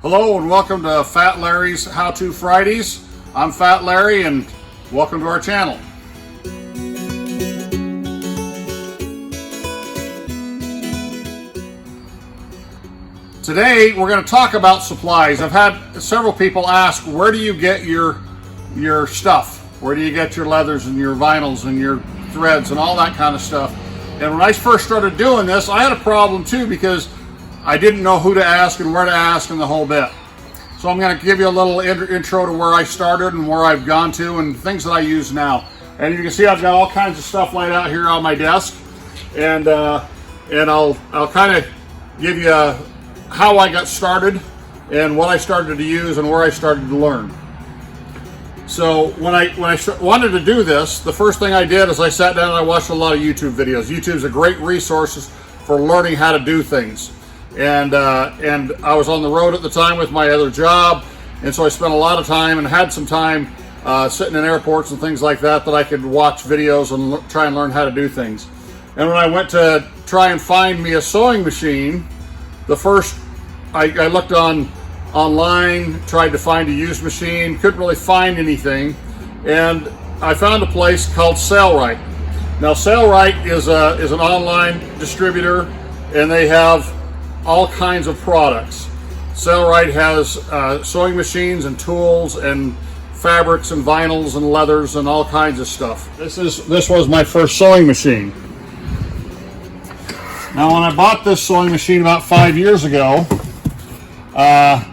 Hello and welcome to Fat Larry's How-To Fridays. I'm Fat Larry and welcome to our channel. Today we're going to talk about supplies. I've had several people ask, where do you get your stuff? Where do you get your leathers and your vinyls and your threads and all that kind of stuff? And when I first started doing this, I had a problem too because I didn't know who to ask and where to ask and the whole bit. So I'm going to give you a little intro to where I started and where I've gone to and things that I use now. And you can see I've got all kinds of stuff laid out here on my desk, and I'll kind of give you how I got started and what I started to use and where I started to learn. So when I wanted to do this, the first thing I did is I sat down and I watched a lot of YouTube videos. YouTube's a great resource for learning how to do things. And I was on the road at the time with my other job, and so I spent a lot of time and had some time sitting in airports and things like that I could watch videos and try and learn how to do things. And when I went to try and find me a sewing machine, I looked online, tried to find a used machine, couldn't really find anything, and I found a place called Sailrite. Now Sailrite is an online distributor, and they have all kinds of products. Sailrite has sewing machines and tools and fabrics and vinyls and leathers and all kinds of stuff. This was my first sewing machine. Now when I bought this sewing machine about 5 years ago, I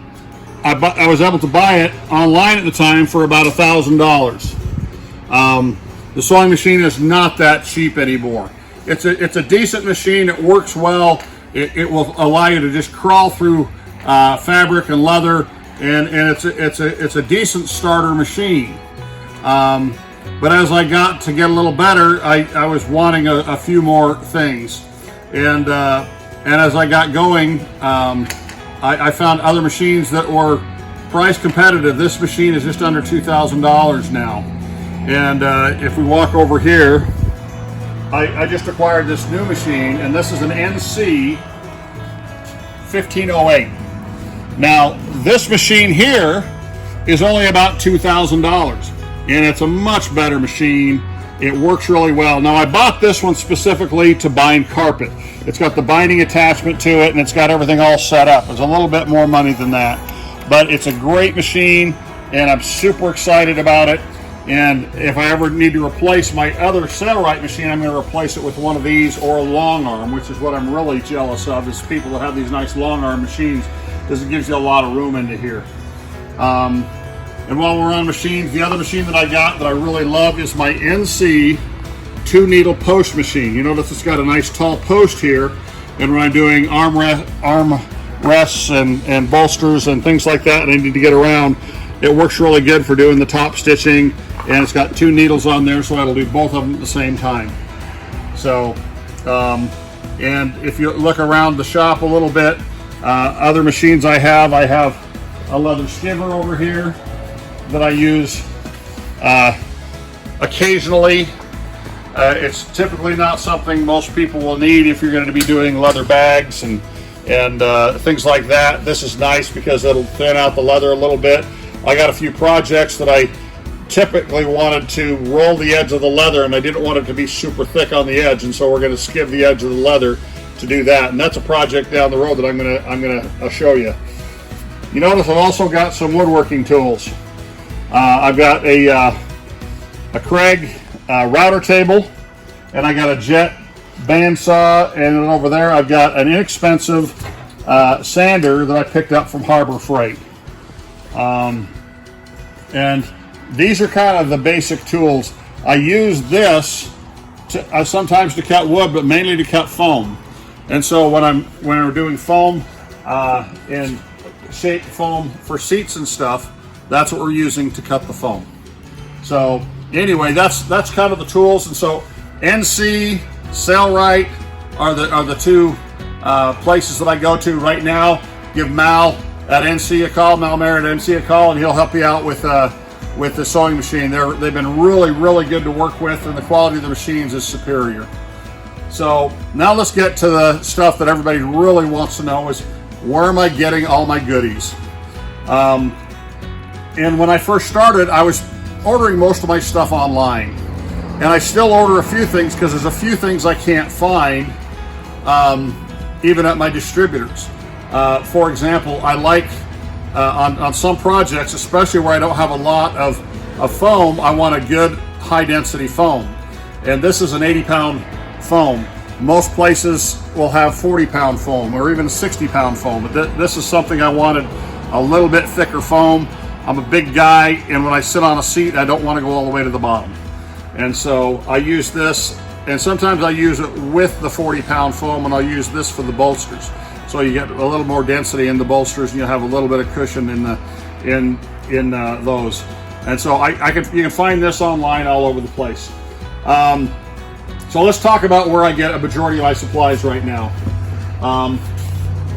was able to buy it online at the time for about $1,000. The sewing machine is not that cheap anymore. It's a decent machine. It works well. It will allow you to just crawl through fabric and leather, and it's a decent starter machine. But as I got to get a little better, I was wanting a few more things, and as I got going, I found other machines that were price competitive. This machine is just under $2,000 now, and if we walk over here, I just acquired this new machine, and this is an NC 1508. Now, this machine here is only about $2,000, and it's a much better machine. It works really well. Now, I bought this one specifically to bind carpet. It's got the binding attachment to it, and it's got everything all set up. It's a little bit more money than that, but it's a great machine, and I'm super excited about it. And if I ever need to replace my other Sailrite machine, I'm going to replace it with one of these or a long arm, which is what I'm really jealous of, is people that have these nice long arm machines, because it gives you a lot of room into here. And while we're on machines, the other machine that I got that I really love is my NC 2-needle post machine. You notice it's got a nice tall post here, and when I'm doing arm rests and bolsters and things like that, and I need to get around, it works really good for doing the top stitching, and it's got 2 needles on there, so it'll do both of them at the same time. So, and if you look around the shop a little bit, other machines I have a leather skiver over here that I use occasionally. It's typically not something most people will need if you're going to be doing leather bags and things like that. This is nice because it'll thin out the leather a little bit. I got a few projects that I typically wanted to roll the edge of the leather, and I didn't want it to be super thick on the edge, and so we're going to skiv the edge of the leather to do that. And that's a project down the road that I'm gonna show you. You notice I've also got some woodworking tools. I've got a Craig router table, and I got a jet bandsaw, and then over there I've got an inexpensive sander that I picked up from Harbor Freight. And these are kind of the basic tools. I use this sometimes to cut wood, but mainly to cut foam. And so when we're doing foam and shape foam for seats and stuff, that's what we're using to cut the foam. So anyway, that's kind of the tools. And so NC, Sailrite are the two places that I go to right now. Give Mal at NC a call, Mal Merritt at NC a call, and he'll help you out with the sewing machine. They've been really good to work with, and the quality of the machines is superior. So now let's get to the stuff that everybody really wants to know, is where am I getting all my goodies? And when I first started, I was ordering most of my stuff online. And I still order a few things because there's a few things I can't find even at my distributors. For example, I like on some projects, especially where I don't have a lot of foam, I want a good high density foam. And this is an 80-pound foam. Most places will have 40-pound foam or even a 60-pound foam. But this is something I wanted a little bit thicker foam. I'm a big guy, and when I sit on a seat, I don't want to go all the way to the bottom. And so I use this, and sometimes I use it with the 40-pound foam, and I'll use this for the bolsters. So you get a little more density in the bolsters, and you have a little bit of cushion in those. And so you can find this online all over the place. So let's talk about where I get a majority of my supplies right now.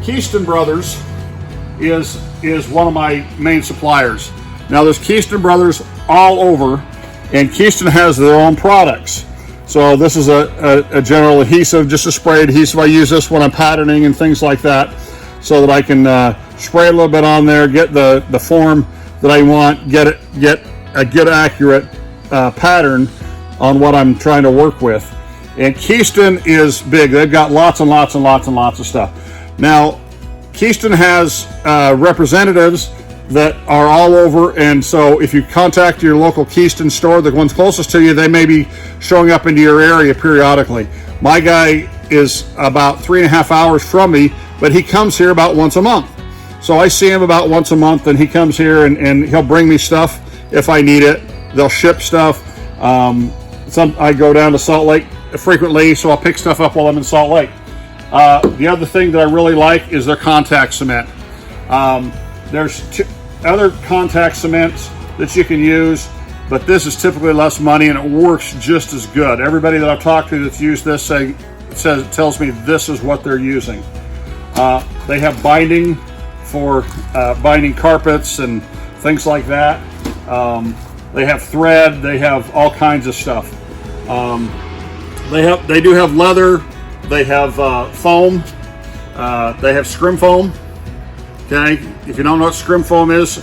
Keystone Brothers is one of my main suppliers. Now there's Keystone Brothers all over, and Keystone has their own products. So this is a general adhesive, just a spray adhesive. I use this when I'm patterning and things like that, so that I can spray a little bit on there, get the form that I want, get a good accurate pattern on what I'm trying to work with. And Keystone is big. They've got lots and lots and lots and lots of stuff. Now, Keystone has representatives that are all over, and so if you contact your local Keystone store, the ones closest to you, they may be showing up into your area periodically. My guy is about 3.5 hours from me, but he comes here about once a month. So I see him about once a month, and he comes here and he'll bring me stuff if I need it. They'll ship stuff. I go down to Salt Lake frequently, so I'll pick stuff up while I'm in Salt Lake. The other thing that I really like is their contact cement. There's other contact cements that you can use, but this is typically less money and it works just as good. Everybody that I've talked to that's used this tells me this is what they're using. They have binding for binding carpets and things like that. They have thread. They have all kinds of stuff. They do have leather. They have foam. They have scrim foam. Okay, if you don't know what scrim foam is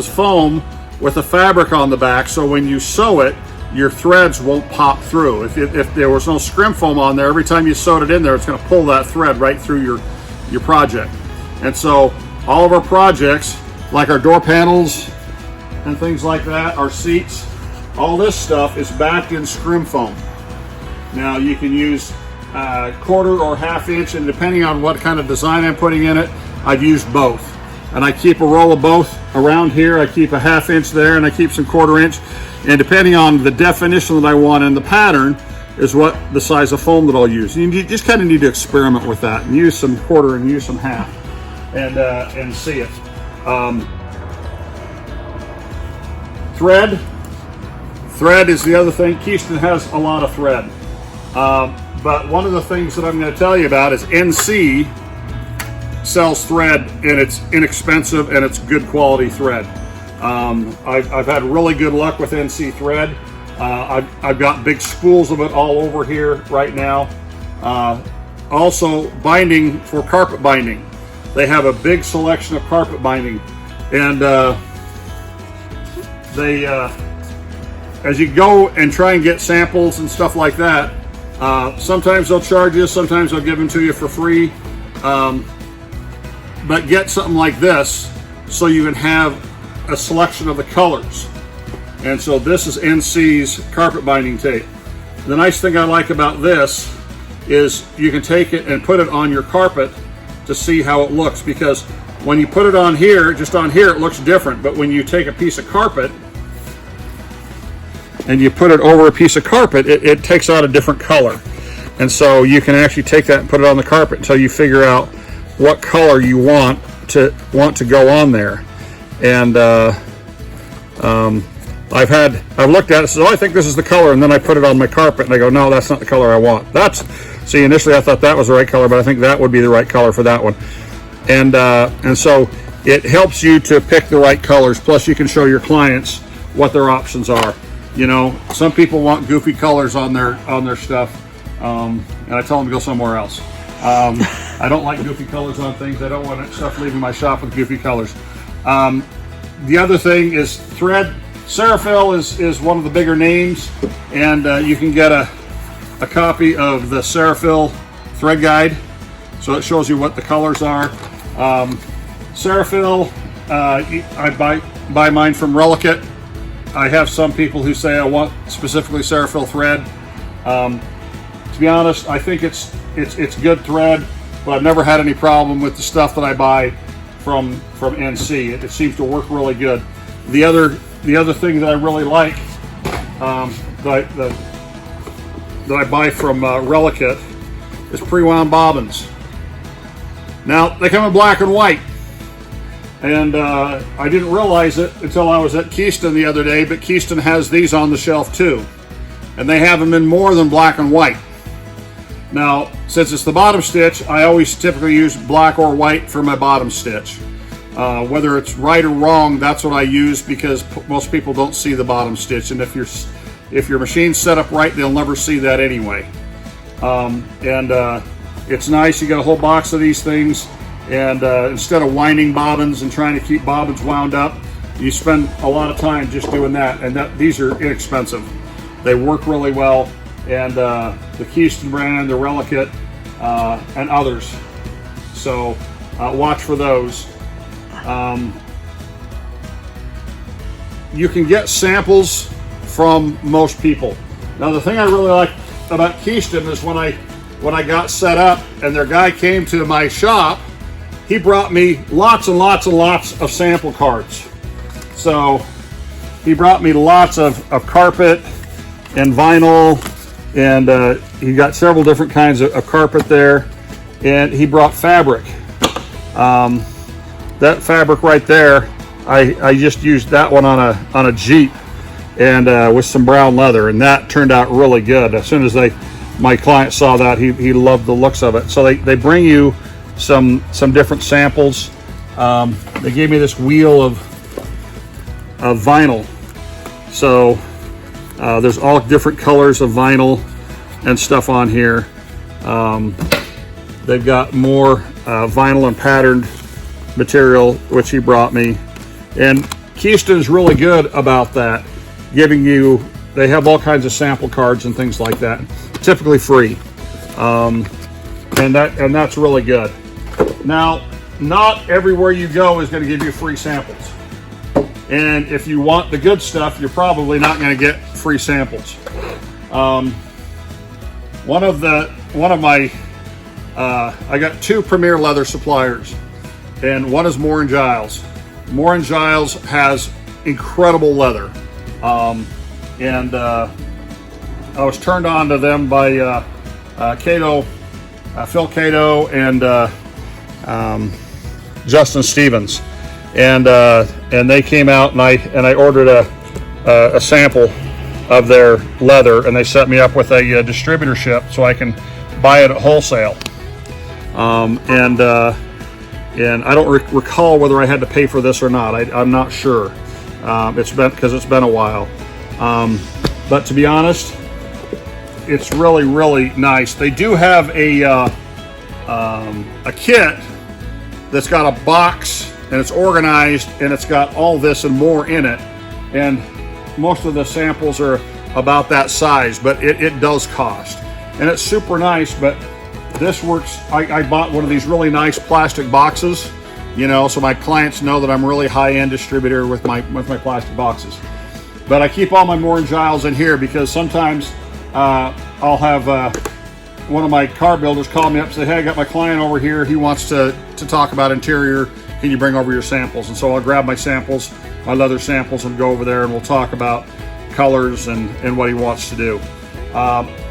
foam with a fabric on the back, so when you sew it, your threads won't pop through. If there was no scrim foam on there, every time you sewed it in there, it's going to pull that thread right through your project. And so all of our projects, like our door panels and things like that, our seats, all this stuff is backed in scrim foam. Now you can use quarter or half inch, and depending on what kind of design I'm putting in it, I've used both. And I keep a roll of both around here. I keep a half inch there, and I keep some quarter inch. And depending on the definition that I want in the pattern is what the size of foam that I'll use. You just kind of need to experiment with that and use some quarter and use some half and see it. Thread is the other thing. Keystone has a lot of thread. But one of the things that I'm going to tell you about is NC sells thread, and it's inexpensive and it's good quality thread. I've had really good luck with NC thread. I've got big spools of it all over here right now. Also binding for carpet binding. They have a big selection of carpet binding, and as you go and try and get samples and stuff like that, sometimes they'll charge you, sometimes they'll give them to you for free. But get something like this so you can have a selection of the colors. And so this is NC's carpet binding tape. The nice thing I like about this is you can take it and put it on your carpet to see how it looks, because when you put it on here, just on here, it looks different. But when you take a piece of carpet and you put it over a piece of carpet, it takes on a different color. And so you can actually take that and put it on the carpet until you figure out what color you want to go on there. And I've looked at it, so I think this is the color, and then I put it on my carpet and I go, no, that's not the color I want. See, initially I thought that was the right color, but I think that would be the right color for that one. And so it helps you to pick the right colors. Plus you can show your clients what their options are. You know, some people want goofy colors on their stuff, and I tell them to go somewhere else. I don't like goofy colors on things. I don't want stuff leaving my shop with goofy colors. The other thing is thread. Ceraphil is one of the bigger names, and you can get a copy of the Ceraphil thread guide, so it shows you what the colors are. Ceraphil, I buy mine from Relicate. I have some people who say I want specifically Ceraphil thread. To be honest, I think it's good thread, but I've never had any problem with the stuff that I buy from NC. It seems to work really good. The other thing that I really like that I buy from Relicate is pre-wound bobbins. Now they come in black and white, and I didn't realize it until I was at Keystone the other day, but Keystone has these on the shelf too, and they have them in more than black and white. Now, since it's the bottom stitch, I always typically use black or white for my bottom stitch. Whether it's right or wrong, that's what I use, because most people don't see the bottom stitch, and if your machine's set up right, they'll never see that anyway. It's nice. You get a whole box of these things, and instead of winding bobbins and trying to keep bobbins wound up, you spend a lot of time just doing that. And these are inexpensive. They work really well, and the Keystone brand, the Relicate, and others. So watch for those. You can get samples from most people. Now, the thing I really like about Keystone is when I got set up and their guy came to my shop, he brought me lots and lots and lots of sample cards. So he brought me lots of carpet and vinyl, and he got several different kinds of carpet there, and he brought fabric. That fabric right there, I just used that one on a Jeep, and with some brown leather, and that turned out really good. As soon as my client saw that, he loved the looks of it. So they bring you some different samples. They gave me this wheel of vinyl. So there's all different colors of vinyl and stuff on here. They've got more vinyl and patterned material, which he brought me. And Keystone is really good about that, giving you, they have all kinds of sample cards and things like that, typically free. And that's really good. Now, not everywhere you go is going to give you free samples. And if you want the good stuff, you're probably not going to get free samples. I got two Premier Leather suppliers, and one is Moore & Giles. Moore & Giles has incredible leather. I was turned on to them by Phil Cato, and Justin Stevens, and they came out, and I ordered a sample of their leather, and they set me up with a distributorship so I can buy it at wholesale. And I don't recall whether I had to pay for this or not. I'm not sure. It's been a while. But to be honest, it's really, really nice. They do have a kit that's got a box, and it's organized, and it's got all this and more in it. And most of the samples are about that size, but it does cost. And it's super nice, but this works. I bought one of these really nice plastic boxes, so my clients know that I'm a really high-end distributor with my plastic boxes. But I keep all my Moore & Giles in here because sometimes I'll have one of my car builders call me up and say, hey, I got my client over here. He wants to talk about interior. Can you bring over your samples? And so I'll grab my samples, my leather samples, and go over there, and we'll talk about colors and what he wants to do.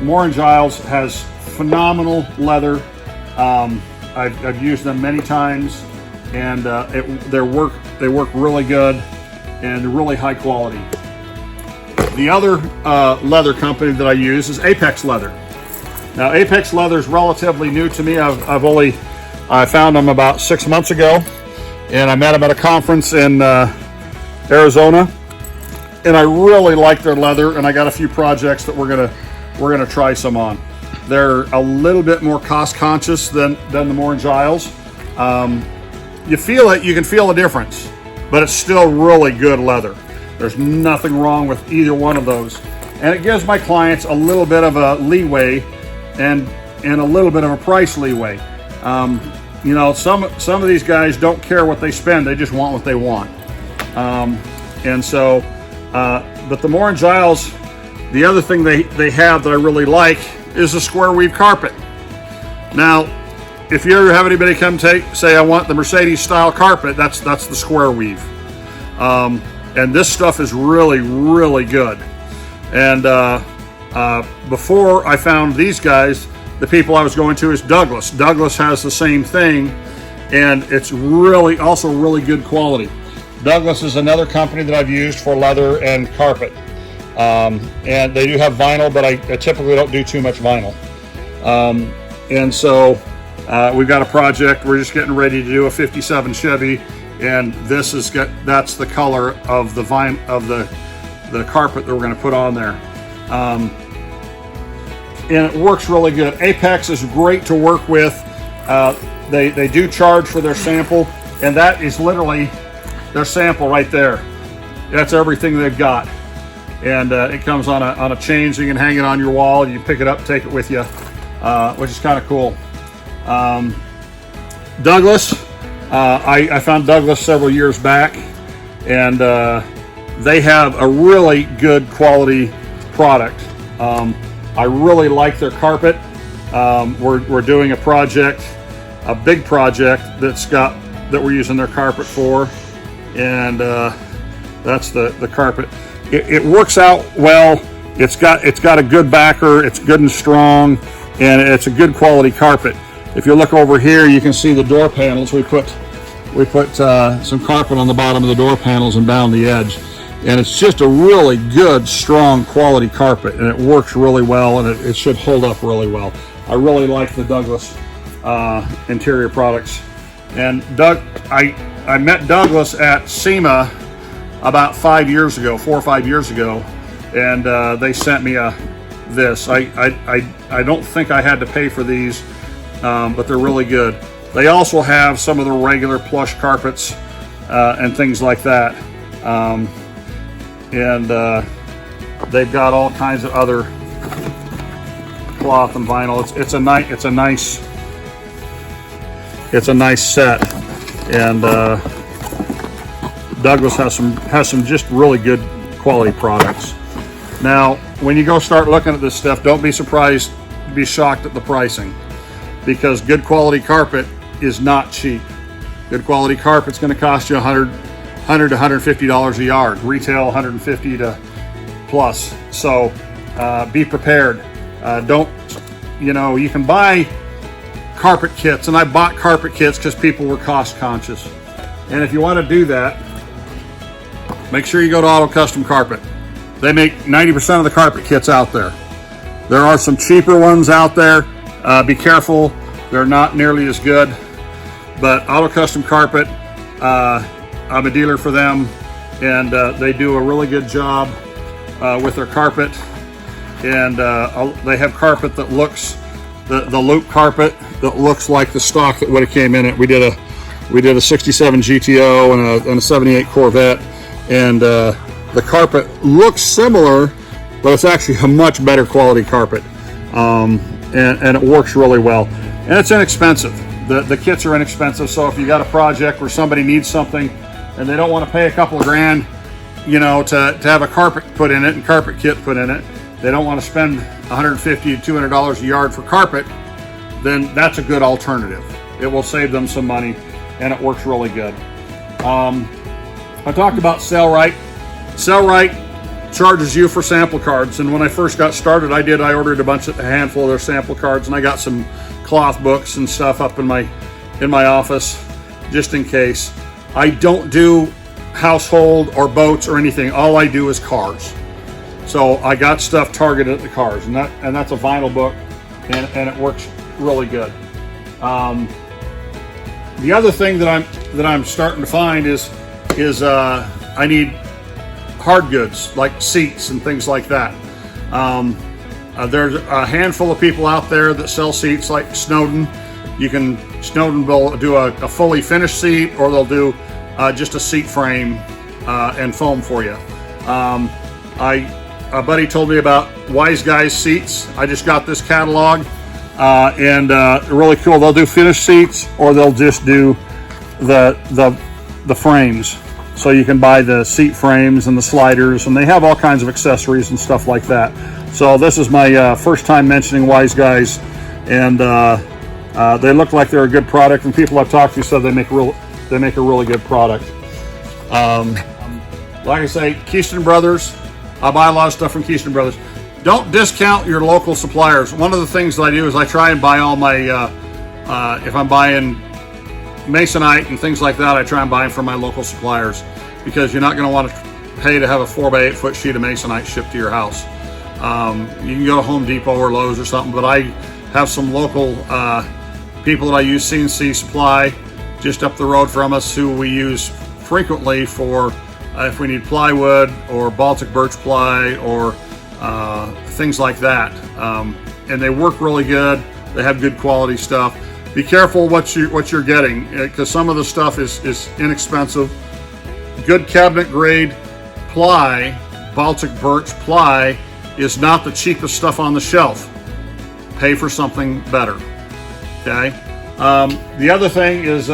Moore & Giles has phenomenal leather. I've used them many times, and they work really good and really high quality. The other leather company that I use is Apex Leather. Now, Apex Leather is relatively new to me. I found them about 6 months ago, and I met them at a conference in Arizona, and I really like their leather, and I got a few projects that we're gonna try some on. They're a little bit more cost conscious than the Moore & Giles. You can feel the difference, but it's still really good leather. There's nothing wrong with either one of those. And it gives my clients a little bit of a leeway and a little bit of a price leeway. You know, some of these guys don't care what they spend, they just want what they want. And so, but the Moore & Giles, the other thing they have that I really like is a square weave carpet. Now, if you ever have anybody come say I want the Mercedes style carpet, that's the square weave. And this stuff is really, really good. And before I found these guys, the people I was going to is Douglas. Douglas has the same thing, and it's really also really good quality. Douglas is another company that I've used for leather and carpet. And they do have vinyl, but I typically don't do too much vinyl. And so we've got a project, we're just getting ready to do a 57 Chevy, and that's the color of the the carpet that we're going to put on there. And it works really good. Apex is great to work with. They do charge for their sample, and that is literally their sample right there. That's everything they've got. And it comes on a chain, so you can hang it on your wall. You pick it up, take it with you, which is kind of cool. Douglas, I found Douglas several years back, and they have a really good quality product. I really like their carpet. We're doing a project, a big project that we're using their carpet for, and that's the carpet. It works out well. It's got a good backer. It's good and strong, and it's a good quality carpet. If you look over here, you can see the door panels. We put some carpet on the bottom of the door panels and bound the edge. And it's just a really good, strong quality carpet, and it works really well, and it should hold up really well. I really like the Douglas interior products. And I met Douglas at SEMA about 4 or 5 years ago, and they sent me this. I don't think I had to pay for these, but they're really good. They also have some of the regular plush carpets and things like that. And they've got all kinds of other cloth and vinyl. It's a nice set, and Douglas has some just really good quality products. Now, when you go start looking at this stuff, don't be surprised, be shocked at the pricing, because good quality carpet is not cheap. Good quality carpet's going to cost you $100 to $150 a yard, retail $150 to plus. So be prepared. You can buy carpet kits, and I bought carpet kits because people were cost conscious. And if you want to do that, make sure you go to Auto Custom Carpet. They make 90% of the carpet kits out there. There are some cheaper ones out there. Be careful, they're not nearly as good. But Auto Custom Carpet, I'm a dealer for them, and they do a really good job with their carpet. And they have carpet that looks, the loop carpet that looks like the stock that would have came in it. We did a 67 GTO and a 78 Corvette, and the carpet looks similar, but it's actually a much better quality carpet, and it works really well. And it's inexpensive. The kits are inexpensive, so if you got a project where somebody needs something and they don't want to pay a couple of grand, to have a carpet put in it and carpet kit put in it, they don't want to spend $150 to $200 a yard for carpet, then that's a good alternative. It will save them some money, and it works really good. I talked about Sellrite. Sellrite charges you for sample cards, and when I first got started, I ordered a handful of their sample cards, and I got some cloth books and stuff up in my office just in case. I don't do household or boats or anything. All I do is cars. So I got stuff targeted at the cars, and that's a vinyl book, and it works really good. The other thing that I'm starting to find is I need hard goods like seats and things like that. There's a handful of people out there that sell seats, like Snowden. Snowden will do a fully finished seat, or they'll do just a seat frame and foam for you. A buddy told me about Wise Guys seats. I just got this catalog, and really cool. They'll do finished seats, or they'll just do the frames. So you can buy the seat frames and the sliders, and they have all kinds of accessories and stuff like that. So this is my first time mentioning Wise Guys, and they look like they're a good product. And people I've talked to said they make a really good product. Like I say, Keystone Brothers. I buy a lot of stuff from Keystone Brothers. Don't discount your local suppliers. One of the things that I do is I try and buy all my, if I'm buying masonite and things like that, I try and buy them from my local suppliers, because you're not going to want to pay to have a 4 by 8 foot sheet of masonite shipped to your house. You can go to Home Depot or Lowe's or something, but I have some local people that I use, CNC Supply, just up the road from us, who we use frequently for if we need plywood or Baltic birch ply or things like that. And they work really good. They have good quality stuff. Be careful what you're getting, because some of the stuff is inexpensive. Good cabinet grade ply, Baltic birch ply, is not the cheapest stuff on the shelf. Pay for something better. Okay. The other thing is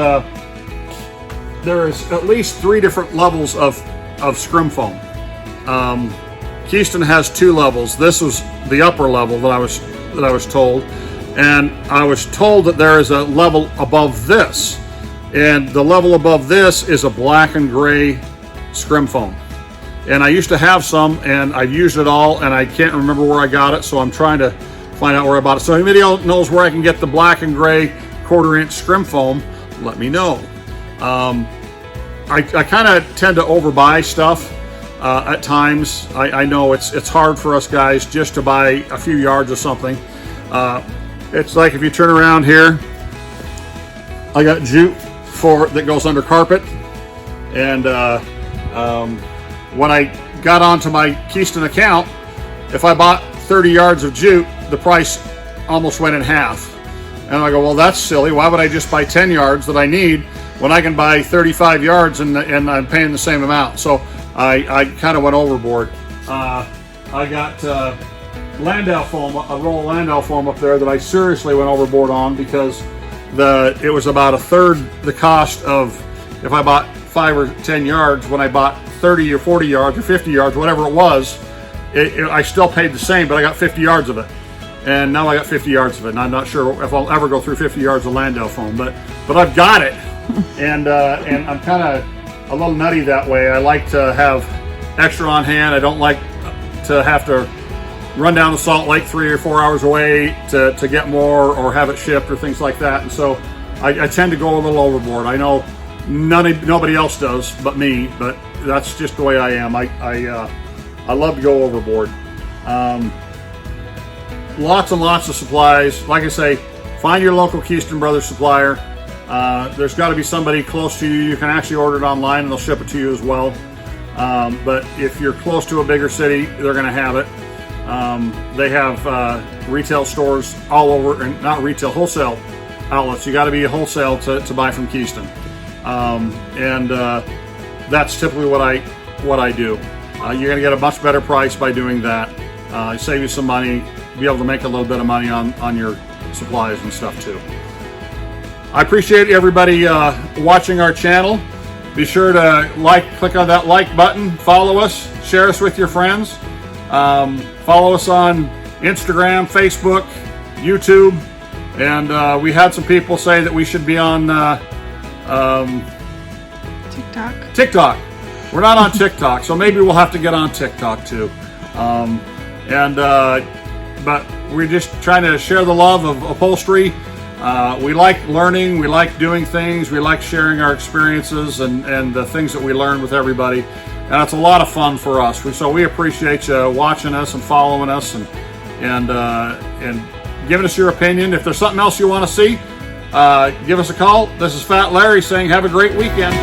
there is at least 3 different levels of scrim foam. Keystone has 2 levels. This was the upper level that I was told, and I was told that there is a level above this, and the level above this is a black and gray scrim foam. And I used to have some, and I've used it all, and I can't remember where I got it, so I'm trying to find out where I bought it. So if anybody else knows where I can get the black and gray 1/4 inch scrim foam, let me know. I kind of tend to overbuy stuff at times. I know it's hard for us guys just to buy a few yards of something. It's like if you turn around here, I got jute that goes under carpet, and when I got onto my Keystone account, if I bought 30 yards of jute, the price almost went in half. And I go, well, that's silly. Why would I just buy 10 yards that I need when I can buy 35 yards and I'm paying the same amount? So I kind of went overboard. I got Landau foam, a roll of Landau foam up there that I seriously went overboard on, because it was about 1/3 the cost of if I bought 5 or 10 yards. When I bought 30 or 40 yards or 50 yards, whatever it was, I still paid the same, but I got 50 yards of it. And now I got 50 yards of it, and I'm not sure if I'll ever go through 50 yards of Landau foam, but I've got it. And I'm kind of a little nutty that way. I like to have extra on hand. I don't like to have to run down to Salt Lake 3 or 4 hours away to get more or have it shipped or things like that. And so I tend to go a little overboard. I know nobody else does but me, but that's just the way I am. I love to go overboard. Lots and lots of supplies. Like I say, find your local Keystone Brothers supplier. There's got to be somebody close to you. You can actually order it online and they'll ship it to you as well. But if you're close to a bigger city, they're going to have it. They have retail stores all over, and not retail, wholesale outlets. You got to be a wholesale to buy from Keystone. That's typically what I do. You're going to get a much better price by doing that. Save you some money, be able to make a little bit of money on your supplies and stuff too. I appreciate everybody watching our channel. Be sure to click on that like button, follow us, share us with your friends. Follow us on Instagram, Facebook, YouTube, and we had some people say that we should be on TikTok. We're not on TikTok, so maybe we'll have to get on TikTok too. But we're just trying to share the love of upholstery. We like learning, we like doing things, we like sharing our experiences and the things that we learn with everybody. And it's a lot of fun for us. So we appreciate you watching us and following us and giving us your opinion. If there's something else you want to see, give us a call. This is Fat Larry saying have a great weekend.